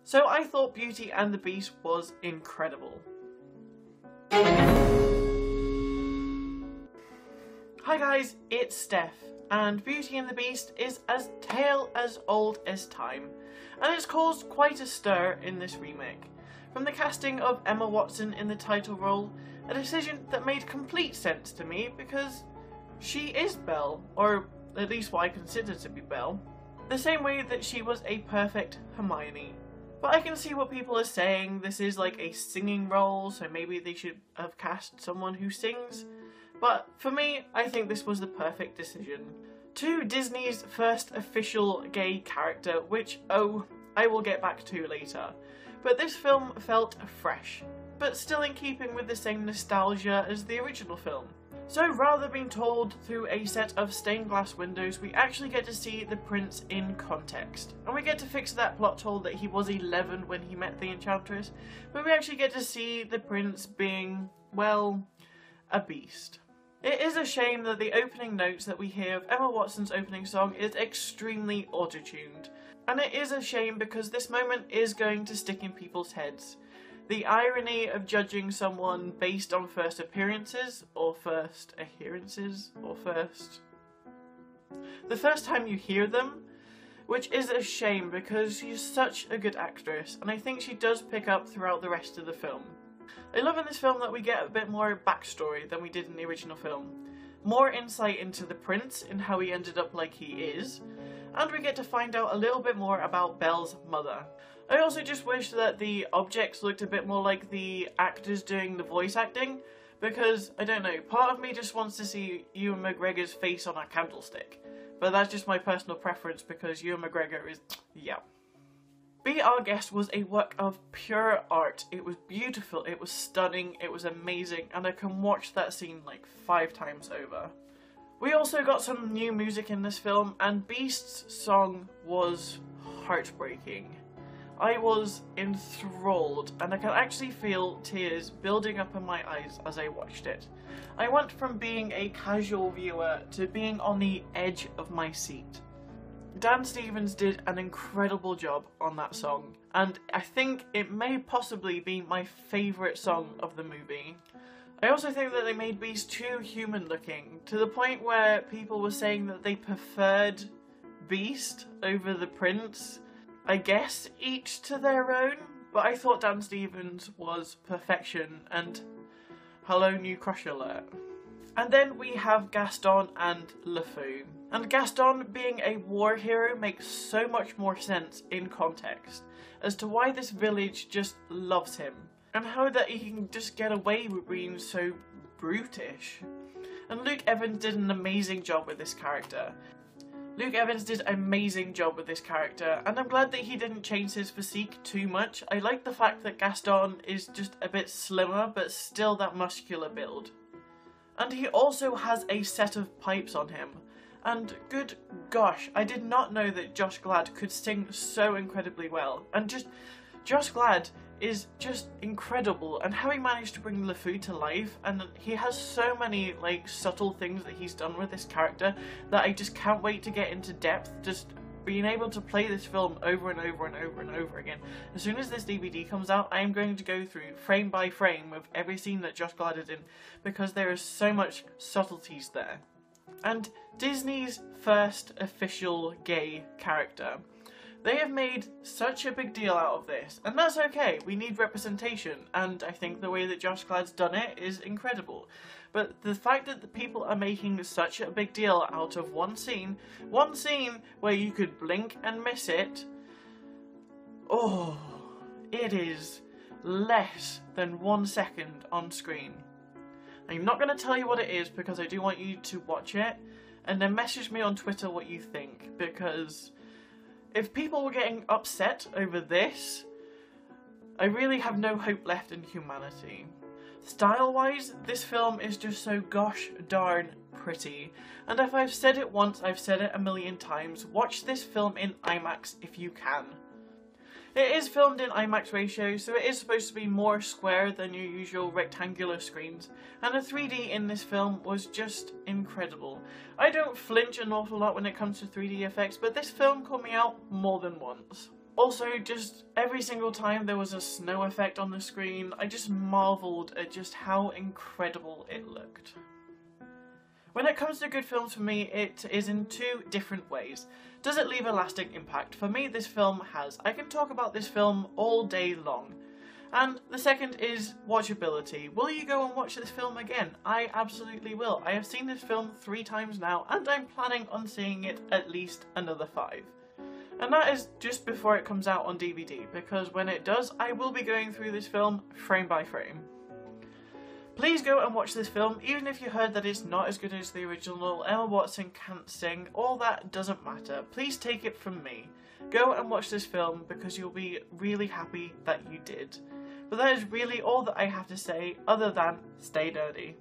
So I thought Beauty and the Beast was incredible. Hi guys, it's Steph, and Beauty and the Beast is as tale as old as time, and it's caused quite a stir in this remake. From the casting of Emma Watson in the title role, a decision that made complete sense to me because she is Belle, or at least what I consider to be Belle, the same way that she was a perfect Hermione. But I can see what people are saying, this is like a singing role, so maybe they should have cast someone who sings. But for me, I think this was the perfect decision. To Disney's first official gay character, which, oh, I will get back to later. But this film felt fresh, but still in keeping with the same nostalgia as the original film. So rather than being told through a set of stained glass windows, we actually get to see the prince in context. And we get to fix that plot hole that he was 11 when he met the Enchantress, but we actually get to see the prince being, well, a beast. It is a shame that the opening notes that we hear of Emma Watson's opening song is extremely auto-tuned. And it is a shame because this moment is going to stick in people's heads. The irony of judging someone based on first appearances, or first adherences, or the first time you hear them, which is a shame because she's such a good actress, and I think she does pick up throughout the rest of the film. I love in this film that we get a bit more backstory than we did in the original film. More insight into the prince and how he ended up like he is, and we get to find out a little bit more about Belle's mother. I also just wish that the objects looked a bit more like the actors doing the voice acting, because, I don't know, part of me just wants to see Ewan McGregor's face on a candlestick. But that's just my personal preference because Ewan McGregor is, yeah. Be Our Guest was a work of pure art. It was beautiful, it was stunning, it was amazing, and I can watch that scene like 5 times over. We also got some new music in this film, and Beast's song was heartbreaking. I was enthralled, and I can actually feel tears building up in my eyes as I watched it. I went from being a casual viewer to being on the edge of my seat. Dan Stevens did an incredible job on that song, and I think it may possibly be my favourite song of the movie. I also think that they made Beast too human looking, to the point where people were saying that they preferred Beast over the Prince. I guess each to their own, but I thought Dan Stevens was perfection, and hello new crush alert. And then we have Gaston and LeFou. And Gaston being a war hero makes so much more sense in context as to why this village just loves him, and how that he can just get away with being so brutish. And Luke Evans did an amazing job with this character. Luke Evans did an amazing job with this character, and I'm glad that he didn't change his physique too much. I like the fact that Gaston is just a bit slimmer, but still that muscular build. And he also has a set of pipes on him. And good gosh, I did not know that Josh Gad could sing so incredibly well. And just, Josh Gad is just incredible, and how he managed to bring LeFou to life, and he has so many like subtle things that he's done with this character that I just can't wait to get into depth, just being able to play this film over and over and over and over again. As soon as this DVD comes out, I am going to go through frame by frame with every scene that Josh Gad is in, because there is so much subtleties there. And Disney's first official gay character. They have made such a big deal out of this, and that's okay, we need representation, and I think the way that Josh Gad's done it is incredible. But the fact that the people are making such a big deal out of one scene where you could blink and miss it, oh, it is less than 1 second on screen. I'm not going to tell you what it is because I do want you to watch it, and then message me on Twitter what you think, because if people were getting upset over this, I really have no hope left in humanity. Style-wise, this film is just so gosh darn pretty. And if I've said it once, I've said it a million times. Watch this film in IMAX if you can. It is filmed in IMAX ratio, so it is supposed to be more square than your usual rectangular screens, and the 3D in this film was just incredible. I don't flinch an awful lot when it comes to 3D effects, but this film caught me out more than once. Also, just every single time there was a snow effect on the screen, I just marvelled at just how incredible it looked. When it comes to good films for me, it is in two different ways. Does it leave a lasting impact? For me, this film has. I can talk about this film all day long. And the second is watchability. Will you go and watch this film again? I absolutely will. I have seen this film 3 times now, and I'm planning on seeing it at least another 5. And that is just before it comes out on DVD, because when it does, I will be going through this film frame by frame. Please go and watch this film, even if you heard that it's not as good as the original, Emma Watson can't sing, all that doesn't matter. Please take it from me. Go and watch this film because you'll be really happy that you did. But that is really all that I have to say, other than stay nerdy.